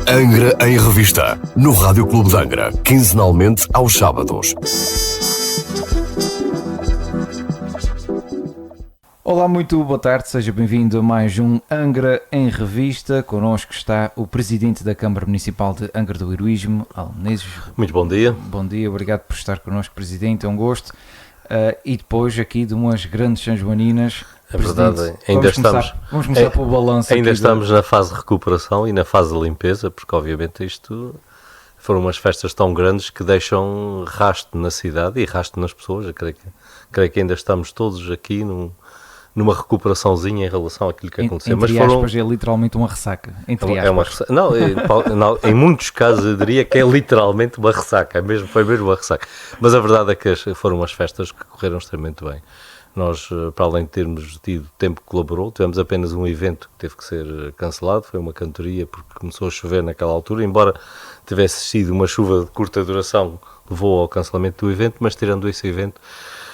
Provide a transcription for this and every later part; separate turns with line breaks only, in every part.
Angra em Revista, no Rádio Clube de Angra, quinzenalmente aos sábados.
Olá, muito boa tarde, seja bem-vindo a mais um Angra em Revista. Connosco está o Presidente da Câmara Municipal de Angra do Heroísmo, Almeneses.
Muito bom dia.
Bom dia, obrigado por estar connosco, Presidente, é um gosto. E depois aqui de umas grandes sanjoaninas.
É verdade,
Vamos começar pelo balanço.
Ainda estamos na fase de recuperação e na fase de limpeza, porque obviamente isto foram umas festas tão grandes que deixam rasto na cidade e rasto nas pessoas. Eu creio que ainda estamos todos aqui numa recuperaçãozinha em relação àquilo que aconteceu.
Entre aspas, é literalmente uma ressaca.
É uma ressaca. Não, em muitos casos eu diria que é literalmente uma ressaca. Foi mesmo uma ressaca. Mas a verdade é que foram umas festas que correram extremamente bem. Nós, para além de termos tido tempo que colaborou, tivemos apenas um evento que teve que ser cancelado, foi uma cantoria porque começou a chover naquela altura, embora tivesse sido uma chuva de curta duração, levou ao cancelamento do evento, mas tirando esse evento,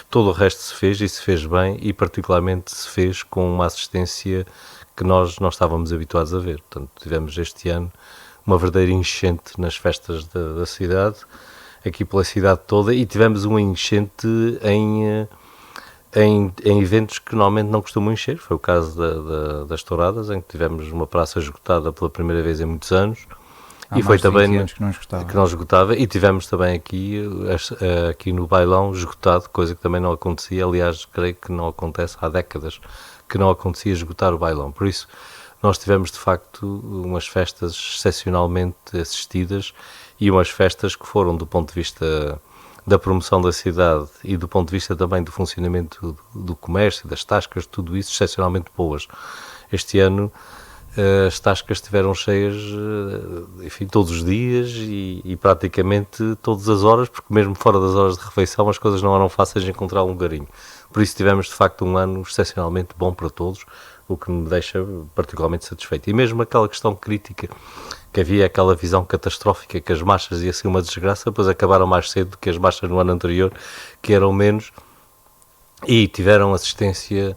todo o resto se fez e se fez bem e particularmente se fez com uma assistência que nós não estávamos habituados a ver. Portanto, tivemos este ano uma verdadeira enchente nas festas da cidade, aqui pela cidade toda, e tivemos uma enchente em eventos que normalmente não costumam encher. Foi o caso das touradas, em que tivemos uma praça esgotada pela primeira vez em muitos anos. E foi também que não esgotava. E tivemos também aqui no bailão esgotado, coisa que também não acontecia. Aliás, creio que não acontece há décadas que não acontecia esgotar o bailão. Por isso, nós tivemos de facto umas festas excepcionalmente assistidas e umas festas que foram, do ponto de vista da promoção da cidade e do ponto de vista também do funcionamento do comércio, das tascas, tudo isso, excepcionalmente boas. Este ano as tascas estiveram cheias, enfim, todos os dias e praticamente todas as horas, porque mesmo fora das horas de refeição as coisas não eram fáceis de encontrar um lugarinho. Por isso tivemos de facto um ano excepcionalmente bom para todos, o que me deixa particularmente satisfeito. E mesmo aquela questão crítica, que havia aquela visão catastrófica que as marchas ia ser uma desgraça, depois acabaram mais cedo do que as marchas no ano anterior, que eram menos, e tiveram assistência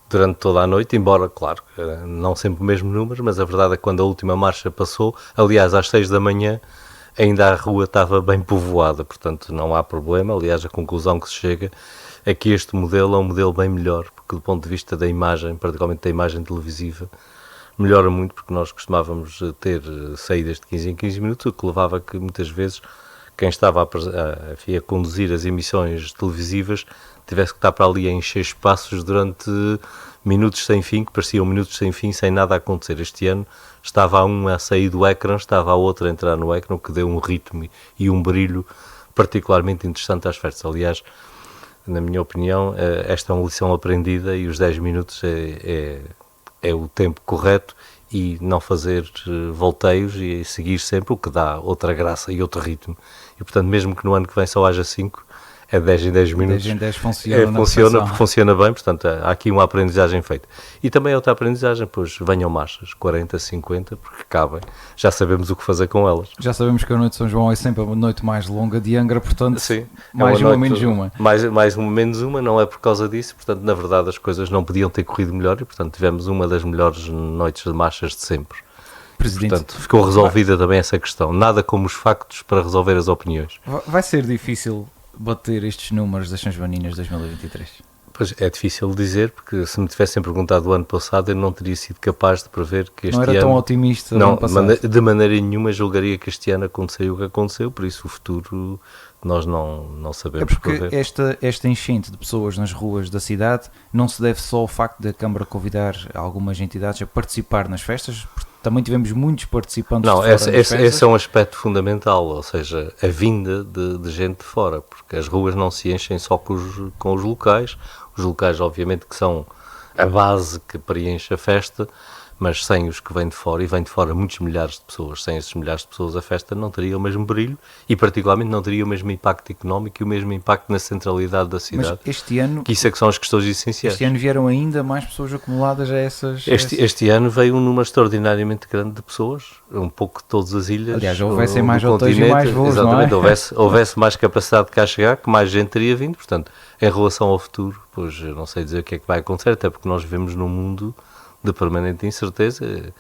durante toda a noite, embora, claro, não sempre o mesmo número, mas a verdade é que quando a última marcha passou, aliás, às 6 da manhã, ainda a rua estava bem povoada, portanto não há problema. Aliás, a conclusão que se chega é que este modelo é um modelo bem melhor, porque do ponto de vista da imagem, particularmente da imagem televisiva, melhora muito, porque nós costumávamos ter saídas de 15 em 15 minutos, o que levava a que muitas vezes quem estava a conduzir as emissões televisivas tivesse que estar para ali a encher espaços durante minutos sem fim, que pareciam minutos sem fim, sem nada a acontecer. Este ano estava um a sair do ecrã, estava a outra a entrar no ecrã, o que deu um ritmo e um brilho particularmente interessante às festas. Aliás, na minha opinião, esta é uma lição aprendida e os 10 minutos é o tempo correto e não fazer volteios e seguir sempre, o que dá outra graça e outro ritmo. E, portanto, mesmo que no ano que vem só haja 5, é 10 em 10 minutos.
10 em 10
funciona bem, portanto, há aqui uma aprendizagem feita. E também outra aprendizagem, pois venham marchas, 40, 50, porque cabem. Já sabemos o que fazer com elas.
Já sabemos que a noite de São João é sempre a noite mais longa de Angra, portanto,
sim,
mais uma, menos uma.
Mais uma, menos uma, não é por causa disso, portanto, na verdade as coisas não podiam ter corrido melhor e, portanto, tivemos uma das melhores noites de marchas de sempre.
Presidente,
portanto, ficou resolvida também essa questão. Nada como os factos para resolver as opiniões.
Vai ser difícil bater estes números das Sanjoaninas 2023?
Pois é difícil dizer, porque se me tivessem perguntado o ano passado, eu não teria sido capaz de prever que este ano...
Não era tão otimista o ano passado?
De maneira nenhuma julgaria que este ano aconteceu o que aconteceu, por isso o futuro nós não sabemos prever.
É porque esta enchente de pessoas nas ruas da cidade não se deve só ao facto da Câmara convidar algumas entidades a participar nas festas. Também tivemos muitos participantes de fora das festas.
Esse é um aspecto fundamental, ou seja, a vinda de gente de fora, porque as ruas não se enchem só com os locais. Os locais, obviamente, que são a base que preenche a festa, mas sem os que vêm de fora, e vêm de fora muitos milhares de pessoas, sem esses milhares de pessoas a festa não teria o mesmo brilho e particularmente não teria o mesmo impacto económico e o mesmo impacto na centralidade da cidade.
Mas este ano,
que isso é que são as questões essenciais.
Este ano vieram ainda mais pessoas acumuladas a essas...
Este ano veio um número extraordinariamente grande de pessoas, um pouco de todas as ilhas.
Aliás, houvessem mais hotéis e mais voos,
exatamente,
não é?
houvesse mais capacidade de cá chegar, que mais gente teria vindo. Portanto, em relação ao futuro, pois eu não sei dizer o que é que vai acontecer, até porque nós vivemos num mundo de permanente incerteza,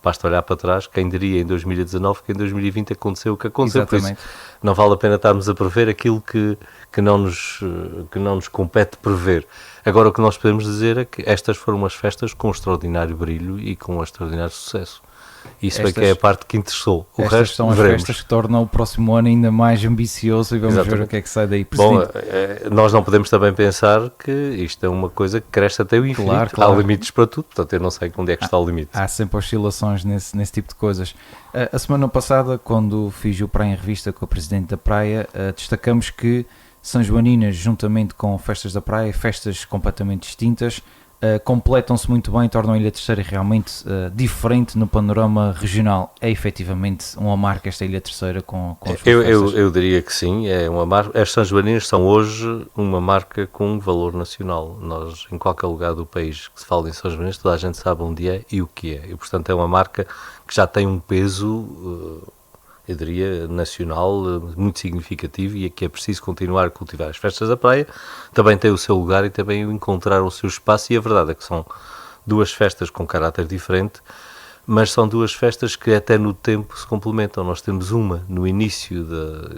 basta olhar para trás, quem diria em 2019 que em 2020 aconteceu o que aconteceu.
Exatamente.
Por isso não vale a pena estarmos a prever aquilo que não nos compete prever. Agora, o que nós podemos dizer é que estas foram umas festas com extraordinário brilho e com um extraordinário sucesso. Isso é que é a parte que interessou. O
estas
resto,
são as
veremos.
festas que tornam o próximo ano ainda mais ambicioso e vamos ver o que é que sai daí.
Bom, nós não podemos também pensar que isto é uma coisa que cresce até o infinito.
Claro.
Há limites para tudo, portanto eu não sei onde é que está o limite.
Há sempre oscilações nesse tipo de coisas. A semana passada, quando fiz o Praia em Revista com o Presidente da Praia, destacamos que São Joaninas, juntamente com Festas da Praia, festas completamente distintas, completam-se muito bem, tornam a Ilha Terceira realmente diferente no panorama regional. É efetivamente uma marca esta Ilha Terceira com as festas?
Eu diria que sim, é uma marca. As São Joaninas são hoje uma marca com um valor nacional. Nós, em qualquer lugar do país que se fala em São Joaninas, toda a gente sabe onde é e o que é. E, portanto, é uma marca que já tem um peso, eu diria, nacional muito significativo e é que é preciso continuar a cultivar. As festas da praia também têm o seu lugar e também encontrar o seu espaço, e a verdade é que são duas festas com caráter diferente, mas são duas festas que até no tempo se complementam. Nós temos uma no início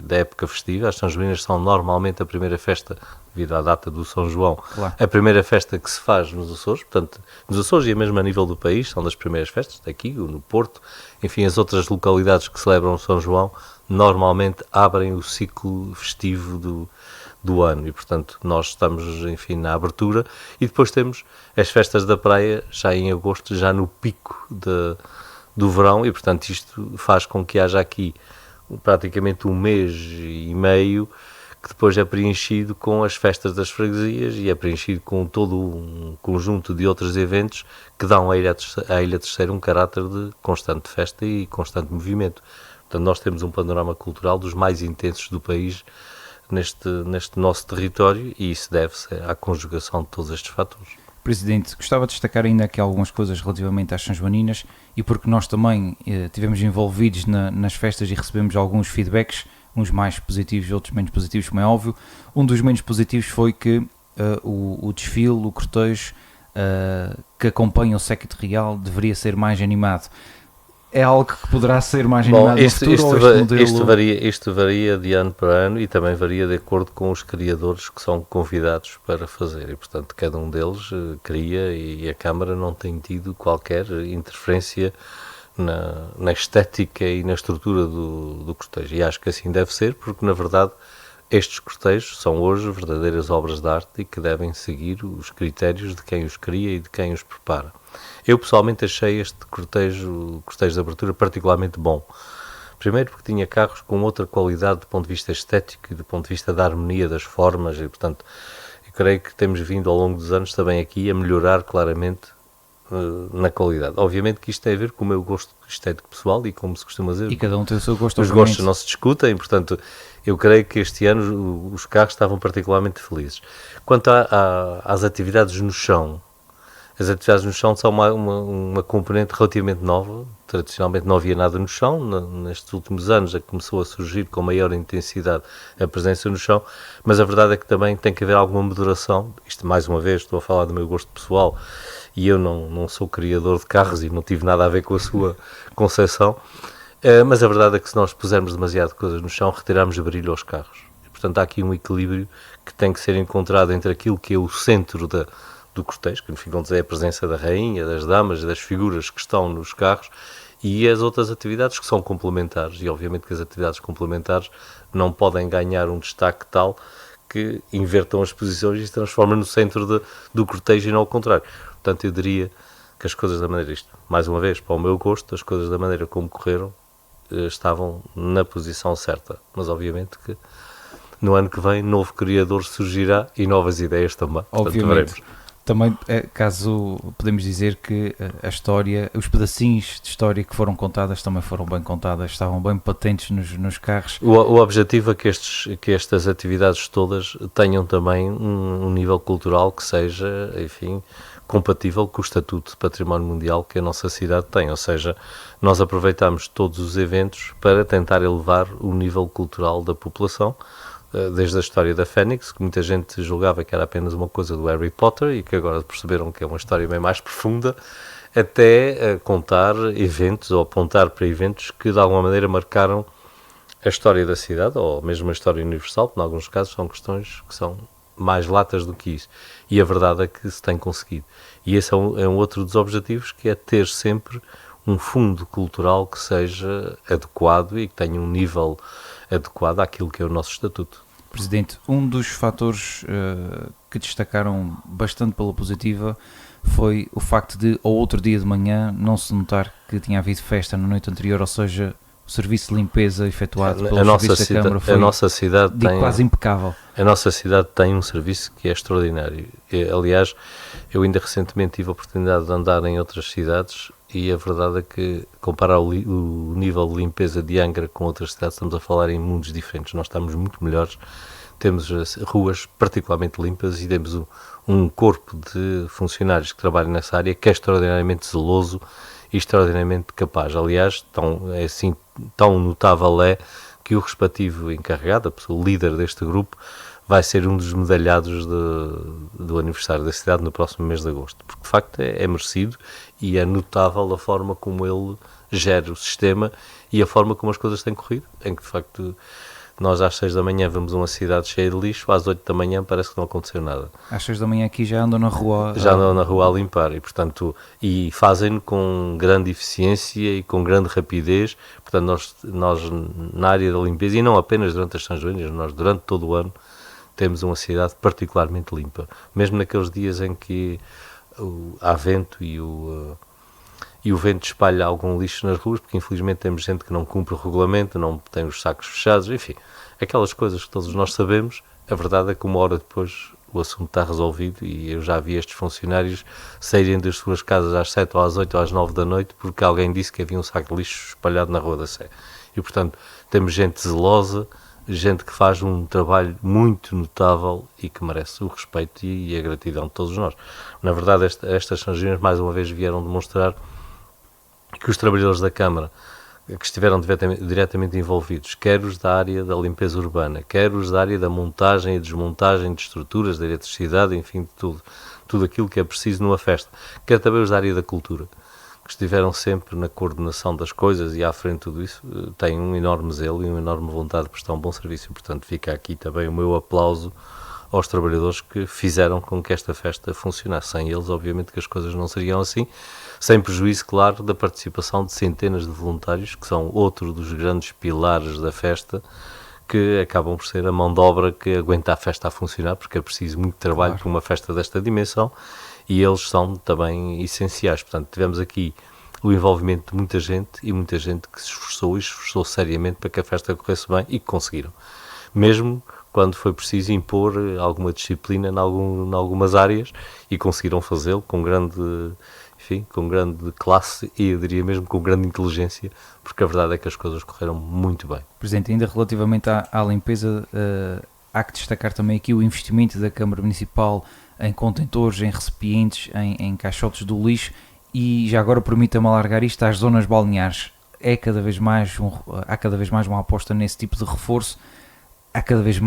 da época festiva. As São Joaninas são normalmente a primeira festa, devido à data do São João,
Claro.
a primeira festa que se faz nos Açores, portanto, nos Açores e mesmo a nível do país, são das primeiras festas, daqui, no Porto, enfim, as outras localidades que celebram o São João, normalmente abrem o ciclo festivo do ano e, portanto, nós estamos, enfim, na abertura e depois temos as festas da praia já em agosto, já no pico do verão e, portanto, isto faz com que haja aqui praticamente um mês e meio que depois é preenchido com as festas das freguesias e é preenchido com todo um conjunto de outros eventos que dão à Ilha Terceira um caráter de constante festa e constante movimento. Portanto, nós temos um panorama cultural dos mais intensos do país neste nosso território e isso deve-se à conjugação de todos estes fatores.
Presidente, gostava de destacar ainda aqui algumas coisas relativamente às São Joaninas e porque nós também estivemos envolvidos nas festas e recebemos alguns feedbacks, uns mais positivos, outros menos positivos, como é óbvio. Um dos menos positivos foi que o desfile, o cortejo que acompanha o séquito real deveria ser mais animado. É algo que poderá ser mais animado no futuro ou este modelo...
Isto varia de ano para ano e também varia de acordo com os criadores que são convidados para fazer e, portanto, cada um deles cria e a Câmara não tem tido qualquer interferência na estética e na estrutura do cortejo. E acho que assim deve ser, porque, na verdade, estes cortejos são hoje verdadeiras obras de arte e que devem seguir os critérios de quem os cria e de quem os prepara. Eu pessoalmente achei este cortejo de abertura particularmente bom. Primeiro porque tinha carros com outra qualidade do ponto de vista estético e do ponto de vista da harmonia das formas e, portanto, eu creio que temos vindo ao longo dos anos também aqui a melhorar claramente na qualidade. Obviamente que isto tem a ver com o meu gosto estético pessoal e como se costuma dizer.
E cada um tem o seu gosto.
Os gostos não se discutem, portanto, eu creio que este ano os carros estavam particularmente felizes. Quanto às atividades no chão, as atividades no chão são uma componente relativamente nova. Tradicionalmente não havia nada no chão. Nestes últimos anos é que começou a surgir com maior intensidade a presença no chão, mas a verdade é que também tem que haver alguma moderação. Isto, mais uma vez, estou a falar do meu gosto pessoal e eu não sou criador de carros e não tive nada a ver com a sua concepção, mas a verdade é que se nós pusermos demasiado coisas no chão, retiramos brilho aos carros. E, portanto, há aqui um equilíbrio que tem que ser encontrado entre aquilo que é o centro do cortejo, que no fim é a presença da rainha, das damas, das figuras que estão nos carros e as outras atividades que são complementares e obviamente que as atividades complementares não podem ganhar um destaque tal que invertam as posições e se transformem no centro do cortejo e não ao contrário. Portanto, eu diria que as coisas da maneira, mais uma vez, para o meu gosto, as coisas da maneira como correram estavam na posição certa, mas obviamente que no ano que vem novo criador surgirá e novas ideias também.
Obviamente. Portanto, também, caso podemos dizer que a história, os pedacinhos de história que foram contadas também foram bem contadas, estavam bem patentes nos carros.
O objetivo é que estas atividades todas tenham também um nível cultural que seja, enfim, compatível com o Estatuto de Património Mundial que a nossa cidade tem, ou seja, nós aproveitamos todos os eventos para tentar elevar o nível cultural da população, desde a história da Fênix, que muita gente julgava que era apenas uma coisa do Harry Potter e que agora perceberam que é uma história bem mais profunda, até contar eventos ou apontar para eventos que de alguma maneira marcaram a história da cidade, ou mesmo a história universal, porque em alguns casos são questões que são mais latas do que isso. E a verdade é que se tem conseguido. E esse é um outro dos objetivos, que é ter sempre um fundo cultural que seja adequado e que tenha um nível adequado àquilo que é o nosso estatuto.
Presidente, um dos fatores que destacaram bastante pela positiva foi o facto de, ao outro dia de manhã, não se notar que tinha havido festa na noite anterior, ou seja, o serviço de limpeza efetuado pelo serviço da Câmara foi quase impecável.
A nossa cidade tem um serviço que é extraordinário. Aliás, eu ainda recentemente tive a oportunidade de andar em outras cidades e a verdade é que comparar o nível de limpeza de Angra com outras cidades, estamos a falar em mundos diferentes. Nós estamos muito melhores, temos ruas particularmente limpas e temos um corpo de funcionários que trabalham nessa área que é extraordinariamente zeloso e extraordinariamente capaz. Aliás, tão notável é que o respectivo encarregado, a pessoa líder deste grupo, vai ser um dos medalhados do aniversário da cidade no próximo mês de agosto, porque de facto é merecido e é notável a forma como ele gera o sistema e a forma como as coisas têm corrido, em que de facto nós às 6 da manhã vemos uma cidade cheia de lixo, às 8 da manhã parece que não aconteceu nada.
Às 6 da manhã aqui já andam na rua.
Já andam na rua a limpar e, portanto, e fazem-no com grande eficiência e com grande rapidez. Portanto, nós na área da limpeza, e não apenas durante as São Joaninhas, nós durante todo o ano temos uma cidade particularmente limpa. Mesmo naqueles dias em que há vento e o vento espalha algum lixo nas ruas, porque infelizmente temos gente que não cumpre o regulamento, não tem os sacos fechados, enfim, aquelas coisas que todos nós sabemos. A verdade é que uma hora depois o assunto está resolvido e eu já vi estes funcionários saírem das suas casas às 7 ou às 8 ou às 9 da noite porque alguém disse que havia um saco de lixo espalhado na Rua da Sé. E, portanto, temos gente zelosa, gente que faz um trabalho muito notável e que merece o respeito e a gratidão de todos nós. Na verdade, estas São Joaninhas mais uma vez vieram demonstrar que os trabalhadores da Câmara que estiveram diretamente envolvidos, quer os da área da limpeza urbana, quer os da área da montagem e desmontagem de estruturas, da eletricidade, enfim, de tudo aquilo que é preciso numa festa, quer também os da área da cultura, que estiveram sempre na coordenação das coisas e à frente de tudo isso, têm um enorme zelo e uma enorme vontade de prestar um bom serviço. E, portanto, fica aqui também o meu aplauso aos trabalhadores que fizeram com que esta festa funcionasse. Sem eles, obviamente, que as coisas não seriam assim, sem prejuízo, claro, da participação de centenas de voluntários, que são outro dos grandes pilares da festa, que acabam por ser a mão de obra que aguenta a festa a funcionar, porque é preciso muito trabalho para uma festa desta dimensão, e eles são também essenciais. Portanto, tivemos aqui o envolvimento de muita gente, e muita gente que se esforçou seriamente para que a festa corresse bem, e que conseguiram. Mesmo quando foi preciso impor alguma disciplina em algumas áreas, e conseguiram fazê-lo com grande classe e, eu diria mesmo, com grande inteligência, porque a verdade é que as coisas correram muito bem.
Presidente, ainda relativamente à limpeza, há que destacar também aqui o investimento da Câmara Municipal em contentores, em recipientes, em caixotes do lixo, e já agora permita-me alargar isto às zonas balneares. Há cada vez mais uma aposta nesse tipo de reforço. Há cada vez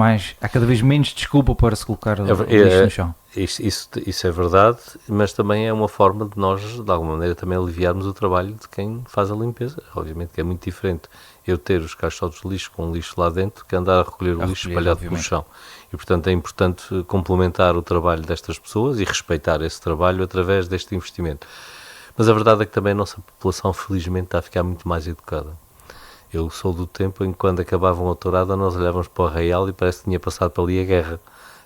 menos desculpa para se colocar o lixo no chão.
Isso é verdade, mas também é uma forma de nós, de alguma maneira, também aliviarmos o trabalho de quem faz a limpeza. Obviamente que é muito diferente eu ter os caixotes de lixo com lixo lá dentro que andar a recolher o lixo espalhado pelo chão. E, portanto, é importante complementar o trabalho destas pessoas e respeitar esse trabalho através deste investimento. Mas a verdade é que também a nossa população, felizmente, está a ficar muito mais educada. Eu sou do tempo em que, quando acabava uma tourada, nós olhávamos para o arraial e parece que tinha passado para ali a guerra,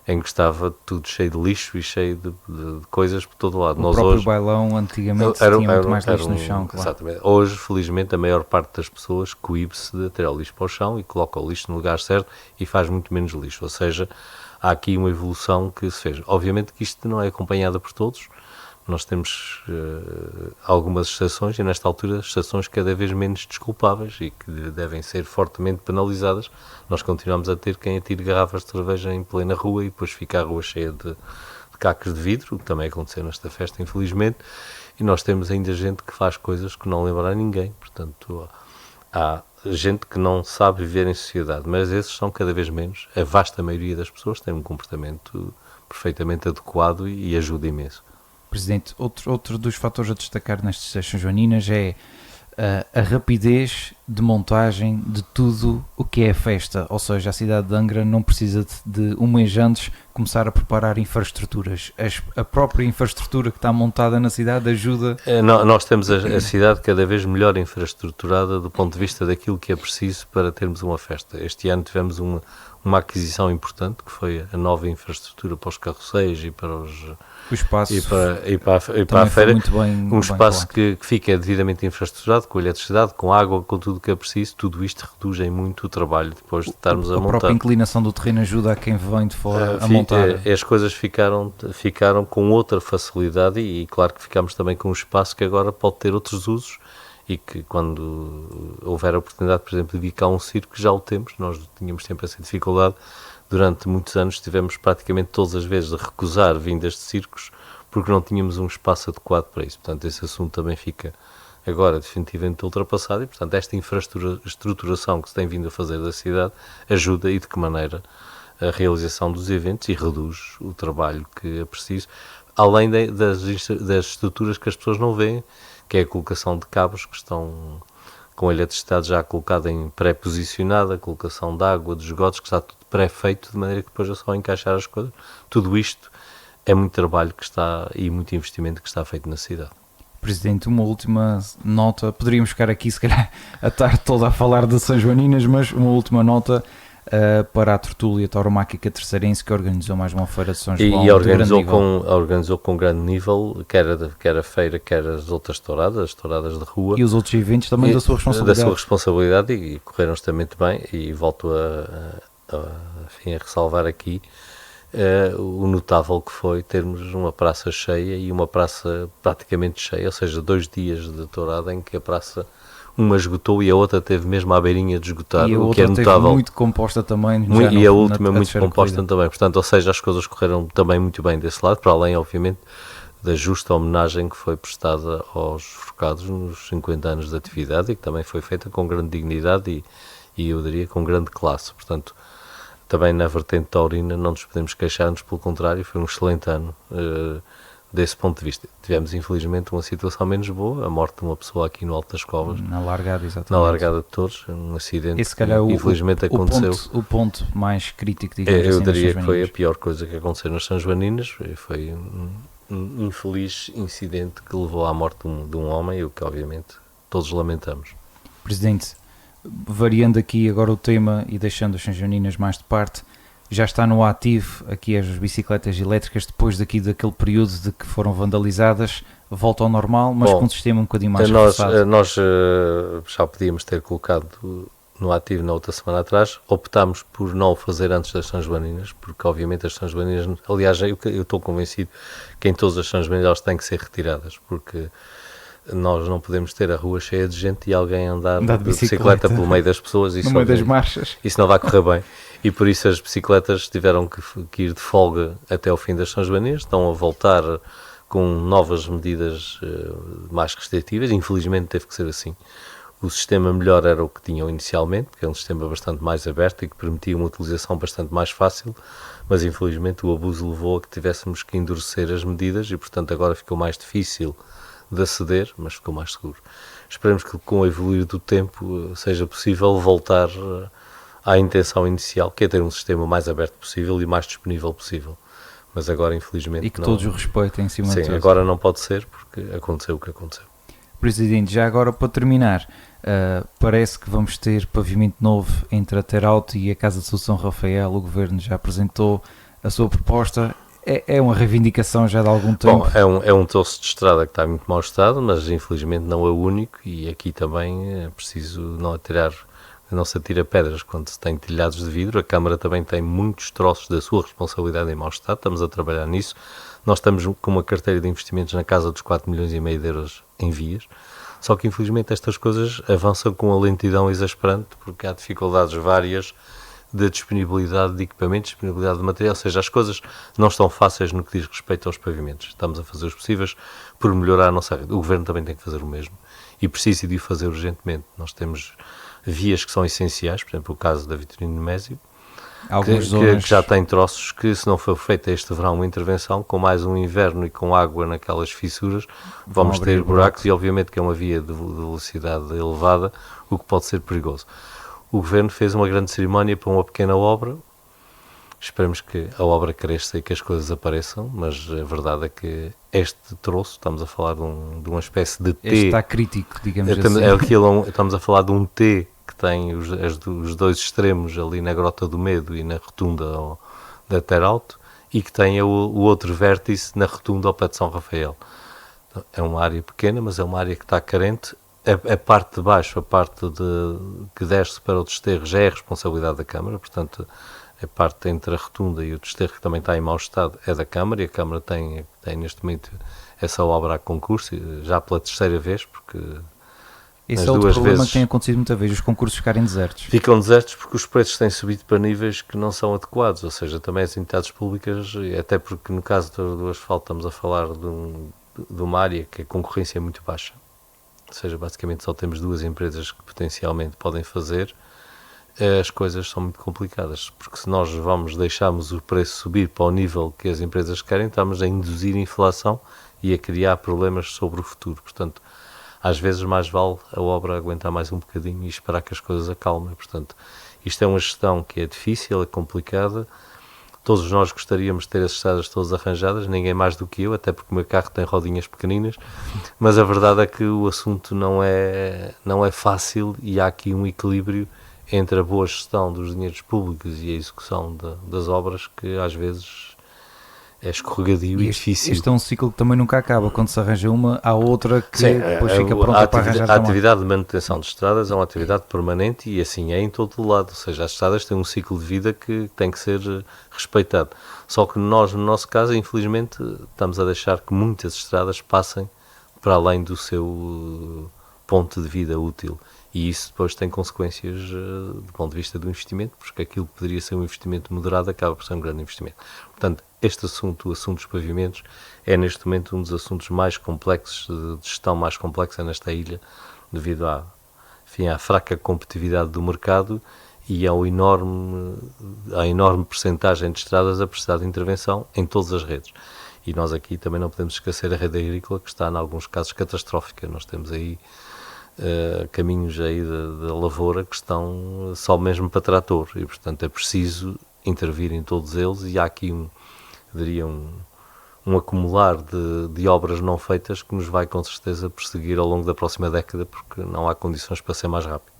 em que estava tudo cheio de lixo e cheio de coisas por todo lado.
O próprio bailão, antigamente, tinha muito mais lixo no chão. Claro.
Exatamente. Hoje, felizmente, a maior parte das pessoas coíbe-se de tirar o lixo para o chão e coloca o lixo no lugar certo e faz muito menos lixo. Ou seja, há aqui uma evolução que se fez. Obviamente que isto não é acompanhada por todos. Nós temos algumas exceções, e nesta altura exceções cada vez menos desculpáveis e que devem ser fortemente penalizadas. Nós continuamos a ter quem atire garrafas de cerveja em plena rua e depois fica a rua cheia de cacos de vidro, o que também aconteceu nesta festa, infelizmente, e nós temos ainda gente que faz coisas que não lembra a ninguém. Portanto, há gente que não sabe viver em sociedade, mas esses são cada vez menos. A vasta maioria das pessoas tem um comportamento perfeitamente adequado e ajuda imenso.
Presidente, outro dos fatores a destacar nestas São Joaninas é a rapidez de montagem de tudo o que é a festa, ou seja, a cidade de Angra não precisa de um mês antes começar a preparar infraestruturas. A própria infraestrutura que está montada na cidade ajuda...
Nós temos a cidade cada vez melhor infraestruturada do ponto de vista daquilo que é preciso para termos uma festa. Este ano tivemos uma aquisição importante, que foi a nova infraestrutura para os carroceiros e para
o espaço
e para a feira, um espaço
bem
que fica devidamente infraestruturado, com eletricidade, com água, com tudo o que é preciso. Tudo isto reduz em muito o trabalho depois de estarmos a montar.
A própria inclinação do terreno ajuda a quem vem de fora a montar.
As coisas ficaram com outra facilidade e claro que ficámos também com um espaço que agora pode ter outros usos e que quando houver a oportunidade, por exemplo, de dedicar um circo, já o temos. Nós tínhamos sempre essa dificuldade. Durante muitos anos tivemos praticamente todas as vezes a recusar vindas de circos porque não tínhamos um espaço adequado para isso. Portanto, esse assunto também fica agora definitivamente ultrapassado e, portanto, esta estruturação que se tem vindo a fazer da cidade ajuda e de que maneira a realização dos eventos e reduz o trabalho que é preciso, além das estruturas que as pessoas não veem, que é a colocação de cabos que estão com a eletricidade já colocada em pré-posicionada, a colocação de água, de esgotos, que está tudo pré-feito, de maneira que depois é só encaixar as coisas. Tudo isto é muito trabalho que está e muito investimento que está feito na cidade.
Presidente, uma última nota, poderíamos ficar aqui se calhar a tarde toda a falar de São Joaninas, mas uma última nota para a Tertúlia Tauromáquica Terceirense, que organizou mais uma feira de São João.
E organizou com grande nível, quer a feira, quer as outras touradas de rua.
E os outros eventos também da sua responsabilidade.
Da sua responsabilidade e correram extremamente bem, e volto a ressalvar aqui o notável que foi termos uma praça cheia e uma praça praticamente cheia, ou seja, 2 dias de tourada em que a praça uma esgotou e a outra teve mesmo à beirinha de esgotar, o que é notável.
Teve muito composta também.
E a última muito composta também, portanto, ou seja, as coisas correram também muito bem desse lado, para além, obviamente, da justa homenagem que foi prestada aos forcados nos 50 anos de atividade e que também foi feita com grande dignidade e eu diria com grande classe, portanto, também na vertente taurina não nos podemos queixar-nos, pelo contrário, foi um excelente ano desse ponto de vista. Tivemos, infelizmente, uma situação menos boa, a morte de uma pessoa aqui no Alto das Covas.
Na largada, exatamente.
Na largada de Touros, um acidente
esse, calhar,
que infelizmente aconteceu.
O ponto mais crítico, digamos
eu
assim,
diria que foi a pior coisa que aconteceu nas São Joaninas, foi um infeliz incidente que levou à morte de um homem, o que obviamente todos lamentamos.
Presidente, variando aqui agora o tema e deixando as São Joaninas mais de parte, já está no ativo aqui as bicicletas elétricas depois daquele período de que foram vandalizadas, volta ao normal, mas com um sistema um bocadinho mais reforçado.
Nós já podíamos ter colocado no ativo na outra semana atrás, optámos por não o fazer antes das São Joaninas, porque obviamente as São Joaninas, aliás, eu estou convencido que em todas as São Joaninas elas têm que ser retiradas, porque nós não podemos ter a rua cheia de gente e alguém andar de bicicleta pelo meio das pessoas.
No meio das marchas.
Isso não vai correr bem. E por isso as bicicletas tiveram que ir de folga até ao fim das São Joaninas, estão a voltar com novas medidas mais restritivas, infelizmente teve que ser assim. O sistema melhor era o que tinham inicialmente, que é um sistema bastante mais aberto e que permitia uma utilização bastante mais fácil, mas infelizmente o abuso levou a que tivéssemos que endurecer as medidas e portanto agora ficou mais difícil de aceder, mas ficou mais seguro. Esperemos que com o evoluir do tempo seja possível voltar à intenção inicial, que é ter um sistema mais aberto possível e mais disponível possível. Mas agora, infelizmente,
e que todos o respeitem em cima de tudo.
Sim, agora não pode ser, porque aconteceu o que aconteceu.
Presidente, já agora para terminar, parece que vamos ter pavimento novo entre a Terauto e a Casa de São Rafael. O Governo já apresentou a sua proposta. É uma reivindicação já de algum tempo.
Bom, é um troço de estrada que está em muito mau estado, mas infelizmente não é o único, e aqui também é preciso não se atira pedras quando se tem telhados de vidro. A Câmara também tem muitos troços da sua responsabilidade em mau estado, estamos a trabalhar nisso. Nós estamos com uma carteira de investimentos na casa dos 4,5 milhões de euros em vias, só que infelizmente estas coisas avançam com a lentidão exasperante, porque há dificuldades várias de disponibilidade de equipamentos, disponibilidade de material, ou seja, as coisas não estão fáceis no que diz respeito aos pavimentos. Estamos a fazer os possíveis por melhorar a nossa rede. O Governo também tem que fazer o mesmo e precisa de o fazer urgentemente. Nós temos vias que são essenciais, por exemplo, o caso da Vitorino Nemésio,
Algumas
que
zonas...
já tem troços que, se não for feita este verão uma intervenção, com mais um inverno e com água naquelas fissuras, vamos ter buracos, e obviamente que é uma via de velocidade elevada, o que pode ser perigoso. O Governo fez uma grande cerimónia para uma pequena obra. Esperemos que a obra cresça e que as coisas apareçam, mas a verdade é que este troço, estamos a falar de uma espécie de T.
Este está crítico, digamos assim.
Estamos a falar de um T que tem os dois extremos ali na Grota do Medo e na rotunda da Teralto, e que tem o outro vértice na rotunda ao pé de São Rafael. É uma área pequena, mas é uma área que está carente. A parte de baixo, a parte que desce para o desterro, já é responsabilidade da Câmara, portanto, a parte entre a rotunda e o desterro, que também está em mau estado, é da Câmara, e a Câmara tem neste momento essa obra a concurso, já pela terceira vez, porque
esse é outro problema que tem acontecido muitas vezes, os concursos ficarem desertos.
Ficam desertos porque os preços têm subido para níveis que não são adequados, ou seja, também as entidades públicas, até porque no caso do asfalto estamos a falar de uma área que a concorrência é muito baixa, ou seja, basicamente só temos duas empresas que potencialmente podem fazer, as coisas são muito complicadas, porque se nós deixarmos o preço subir para o nível que as empresas querem, estamos a induzir inflação e a criar problemas sobre o futuro. Portanto, às vezes mais vale a obra aguentar mais um bocadinho e esperar que as coisas acalmem. Portanto, isto é uma gestão que é difícil, é complicada. Todos nós gostaríamos de ter as estradas todas arranjadas, ninguém mais do que eu, até porque o meu carro tem rodinhas pequeninas, mas a verdade é que o assunto não é fácil, e há aqui um equilíbrio entre a boa gestão dos dinheiros públicos e a execução das obras, que às vezes é escorregadio e difícil.
Este é um ciclo que também nunca acaba. Quando se arranja uma, há outra que depois fica pronta para arranjar.
A atividade de manutenção de estradas é uma atividade permanente, e assim é em todo o lado. Ou seja, as estradas têm um ciclo de vida que tem que ser respeitado. Só que nós, no nosso caso, infelizmente, estamos a deixar que muitas estradas passem para além do seu ponto de vida útil. E isso depois tem consequências do ponto de vista do investimento, porque aquilo que poderia ser um investimento moderado acaba por ser um grande investimento. Portanto, este assunto, o assunto dos pavimentos, é neste momento um dos assuntos mais complexos, de gestão mais complexa nesta ilha, devido à fraca competitividade do mercado e à enorme percentagem de estradas a precisar de intervenção em todas as redes. E nós aqui também não podemos esquecer a rede agrícola, que está, em alguns casos, catastrófica. Nós temos aí caminhos aí da lavoura que estão só mesmo para trator, e portanto é preciso intervir em todos eles, e há aqui um acumular de obras não feitas que nos vai com certeza perseguir ao longo da próxima década, porque não há condições para ser mais rápido.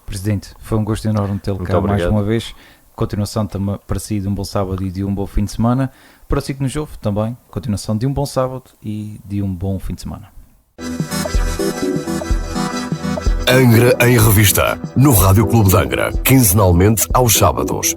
Presidente, foi um gosto enorme tê-lo cá mais uma vez. Continuação também para si de um bom sábado e de um bom fim de semana. Para si que nos ouve também, continuação de um bom sábado e de um bom fim de semana.
Angra em Revista, no Rádio Clube de Angra, quinzenalmente aos sábados.